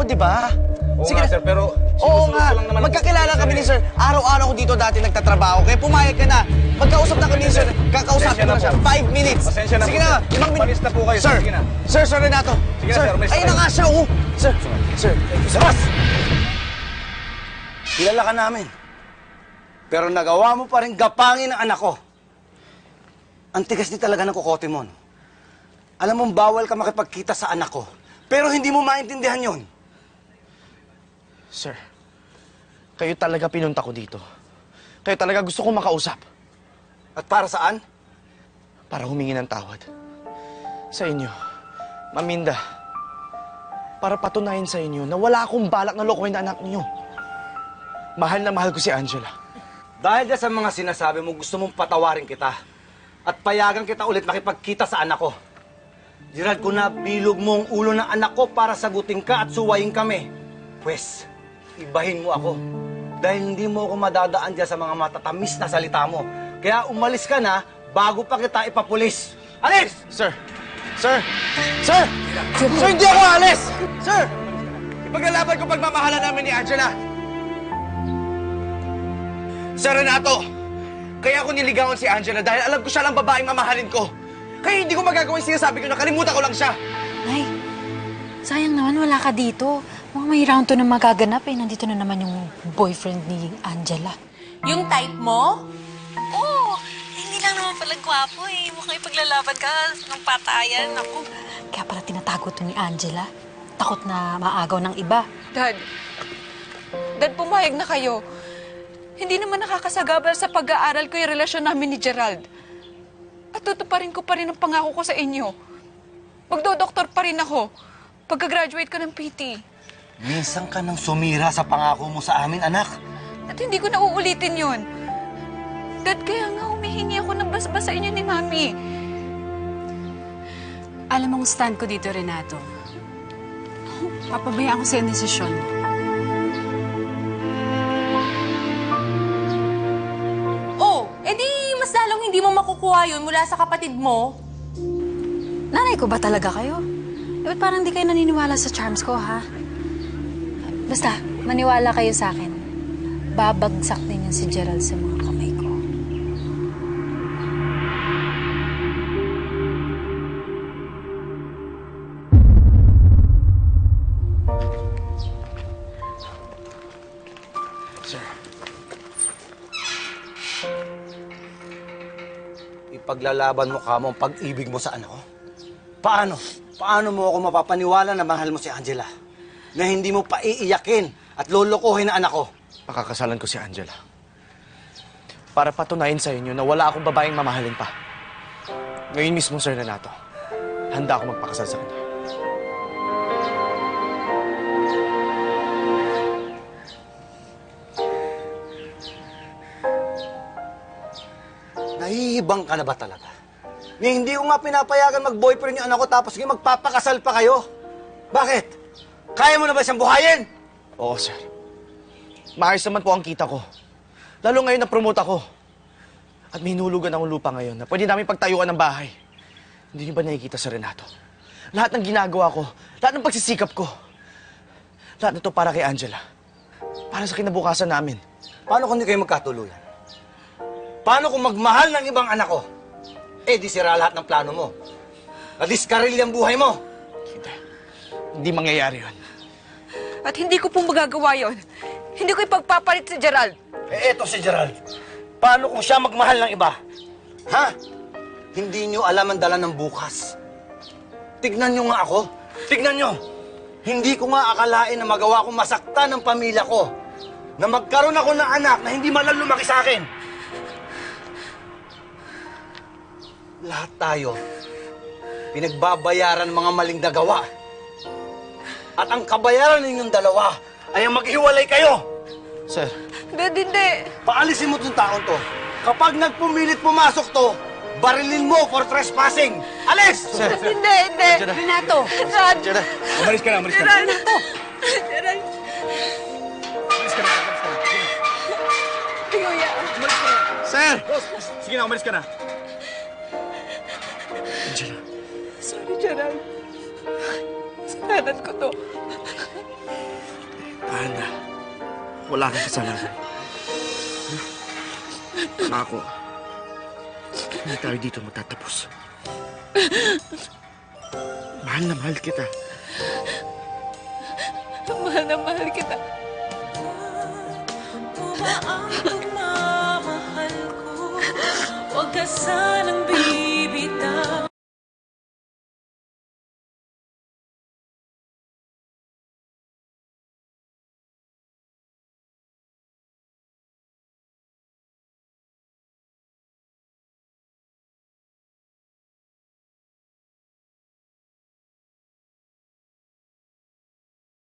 di ba? Oo nga, sir, pero... Oo nga, magkakilala kami ni sir. Araw-araw ko dito dati nagtatrabaho, kaya pumayag ka na. Magkausap na kami ni sir. Kakausapin ko na siya. 5 minutes. Pasensya na po. Sige na, 5 minutes. Palis na po kayo. Sir, Sige na. Sir Renato. Sige na, sir. Umalis na Ayun na kayo. nga siya, oh. Sir. Labas! Kilala ka namin. Pero nagawa mo pa rin gapangin ang anak ko. Ang tigas din talaga ng kukote mo, no? Alam mong bawal ka makipagkita sa anak ko. Pero hindi mo maintindihan yon. Sir, kayo talaga pinunta ko dito. Kayo talaga gusto kong makausap. At para saan? Para humingi ng tawad. Sa inyo, Maminda. Para patunayan sa inyo na wala akong balak na lokohin na anak niyo. Mahal na mahal ko si Angela. Dahil sa mga sinasabi mo, gusto mong patawarin kita. At payagan kita ulit makipagkita sa anak ko. Gerald, kung nabilog mo ang ulo ng anak ko para sagutin ka at suwayin kami, pwes, ibahin mo ako. Dahil hindi mo ako madadaan dyan sa mga matatamis na salita mo. Kaya umalis ka na bago pa kita ipapulis. Alis! Sir! Sir, hindi ako alis! Sir! Ipaglalaban ko pagmamahala namin ni Angela. Sir Renato, kaya ako niligawan si Angela dahil alam ko siya lang babaeng mamahalin ko. Kaya hindi ko magagawa yung sinasabi ko na kalimutan ko lang siya. Nay, sayang naman wala ka dito. Mukhang may round 2 na magaganap eh. Nandito na naman yung boyfriend ni Angela. Yung type mo? Oo, hindi lang naman pala gwapo eh. Mukhang ipaglalaban ka ng patayan. Ako. Kaya pala tinatago to ni Angela. Takot na maagaw ng iba. Dad, pumayag na kayo. Hindi naman nakakasagabal sa pag-aaral ko yung relasyon namin ni Gerald. At tutuparin ko pa rin ang pangako ko sa inyo. Magdodoktor pa rin ako pagka-graduate ko ng PT. Minsan ka nang sumira sa pangako mo sa amin, anak. At hindi ko na uulitin yun. Dad, kaya nga humihingi ako ng basbas sa inyo ni Mami. Alam mong stand ko dito, Renato. Papabayaan ko sa iyong desisyon. Oh, edi mas lalong hindi mo makukuha yun mula sa kapatid mo. Nanay ko ba talaga kayo? Eh, ba't parang di kayo naniniwala sa charms ko, ha? Basta, maniwala kayo sa akin. Babagsak din yan si Gerald sa mga kamay ko. Sir. Ipaglalaban mo ka mo ang pag-ibig mo sa anak ko? Paano? Paano mo ako mapapaniwala na mahal mo si Angela? Na hindi mo paiiyakin at lolokohin ang anak ko? Pakakasalan ko si Angela. Para patunayan sa inyo na wala akong babaeng mamahalin pa. Ngayon mismo, Sir Renato, handa ako magpakasal sa kanya. Nahihibang ka na ba talaga? Na hindi ko nga pinapayagan mag-boyfriend yung anak ko tapos ngayon magpapakasal pa kayo? Bakit? Kaya mo na ba siyang buhayin? Oo, sir. Maayos naman po ang kita ko. Lalo ngayon na-promote ako. At may hinulugan akong lupa ngayon na pwede namin pagtayuan ng bahay. Hindi niyo ba nakikita, Sir Renato? Lahat ng ginagawa ko, lahat ng pagsisikap ko, lahat na to para kay Angela. Para sa kinabukasan namin. Paano kung hindi kayo magkatuluyan? Paano kung magmahal ng ibang anak ko? Eh, di sira lahat ng plano mo. Nadiskaril ang buhay mo. Hindi. Hindi mangyayari yun. At hindi ko pong magagawa yon. Hindi ko ipagpapalit si Gerald. Eh, eto si Gerald. Paano kung siya magmahal ng iba? Ha? Hindi nyo alam ang dala ng bukas. Tignan nyo nga ako. Tignan nyo. Hindi ko nga akalain na magawa kong masaktan ng pamilya ko. Na magkaroon ako ng anak na hindi man lang lumaki sa akin. Lahat tayo, pinagbabayaran ng mga maling nagawa. At ang kabayaran ninyong dalawa ay ang maghiwalay kayo. Sir. Dad, hindi. Paalisin mo itong taon to. Kapag nagpumilit pumasok to, barilin mo for trespassing. Alis! Sir. Hindi. Renato! Dad! Gerald. Umalis ka na. Renato! Gerald! Umalis ka na. Kuya. Sir! Sige na, umalis ka na. Angela. Sorry, Gerald. Kasalanan ko to. Ana, wala kang kasalanan. Ako, hindi tayo dito matatapos. Mahal na mahal kita. Mahal na mahal kita. Ang pagmamahal ko, huwag ka sanang